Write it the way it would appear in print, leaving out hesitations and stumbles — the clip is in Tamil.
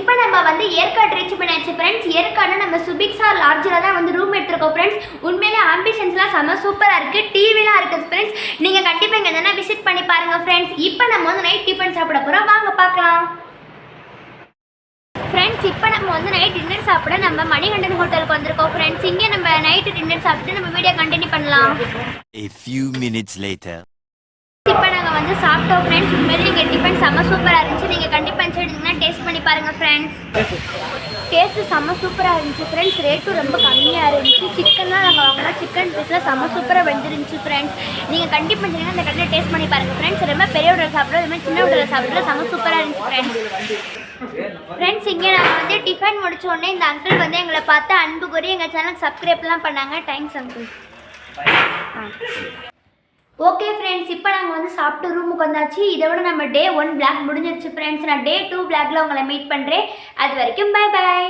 இப்போ நம்ம வந்து ஏற்காடு ரீச் பண்ணியாச்சு ஃப்ரெண்ட்ஸ். ஏற்காடு நம்ம சுபிக்ஸா லாட்ஜில் தான் வந்து ரூம் எடுத்துருக்கோம் ஃப்ரெண்ட்ஸ். உண்மையிலே ஆம்பிஷன்ஸ்லாம் செம்ம சூப்பராக இருக்குது, டிவிலாம் இருக்குது ஃப்ரெண்ட்ஸ். நீங்கள் கண்டிப்பாக இங்கே எதனா விசிட் பண்ணி பாருங்கள் ஃப்ரெண்ட்ஸ். இப்போ நம்ம வந்து நைட் டிஃபன் சாப்பிட போகிறோம், வாங்க பார்க்கலாம் ஃப்ரெண்ட்ஸ். இப்போ நம்ம வந்து நைட் டின்னர் சாப்பிட நம்ம மணிகண்டன் ஹோட்டலுக்கு வந்திருக்கோம் ஃப்ரெண்ட்ஸ். இங்கே நம்ம நைட்டு டின்னர் சாப்பிட்டு நம்ம வீடியோ கண்டினியூ பண்ணலாம். A few minutes later. இப்போ நாங்கள் வந்து சாப்பிட்டோம் ஃப்ரெண்ட்ஸ். உண்மையிலே இங்கே டிஃபன் செம்ம சூப்பராக இருந்துச்சு. நீங்கள் கண்டிப்பாக எடுத்தீங்கன்னா டேஸ்ட் பண்ணி பாருங்கள் ஃப்ரெண்ட்ஸ். டேஸ்ட்டு செம்ம சூப்பராக இருந்துச்சு ஃப்ரெண்ட்ஸ். ரேட்டும் ரொம்ப கம்மியாக இருந்துச்சு. சிக்கன்லாம் நாங்கள் வாங்கினா சிக்கன் பீஸ்லாம் செம்ம சூப்பராக வெந்துருந்துச்சு ஃப்ரெண்ட்ஸ். நீங்கள் கண்டிப்பாக செஞ்சீங்கன்னா இந்த கடையில் டேஸ்ட் பண்ணி பாருங்கள் ஃப்ரெண்ட்ஸ். ரொம்ப பெரிய ஹோட்டல் சாப்பிட்றது, இது மாதிரி சின்ன ஹோட்டலில் சாப்பிட்றது செம்ம சூப்பராக இருந்துச்சு ஃப்ரெண்ட்ஸ். இங்கே நாங்கள் வந்து டிஃபன் முடிச்ச உடனே இந்த அங்கிள் வந்து எங்களை பார்த்து அன்பு கூறி எங்கள் சேனலுக்கு சப்ஸ்கிரைப்லாம் பண்ணாங்க. Thanks uncle. ஓகே ஃப்ரெண்ட்ஸ், இப்போ நாங்கள் வந்து சாப்பிட்டு ரூமுக்கு வந்தாச்சு. இதை விட நம்ம டே 1 vlog முடிஞ்சிருச்சு ஃப்ரெண்ட்ஸ். நான் டே 2 vlogல உங்களை மீட் பண்ணுறேன். அது வரைக்கும் பை பாய்.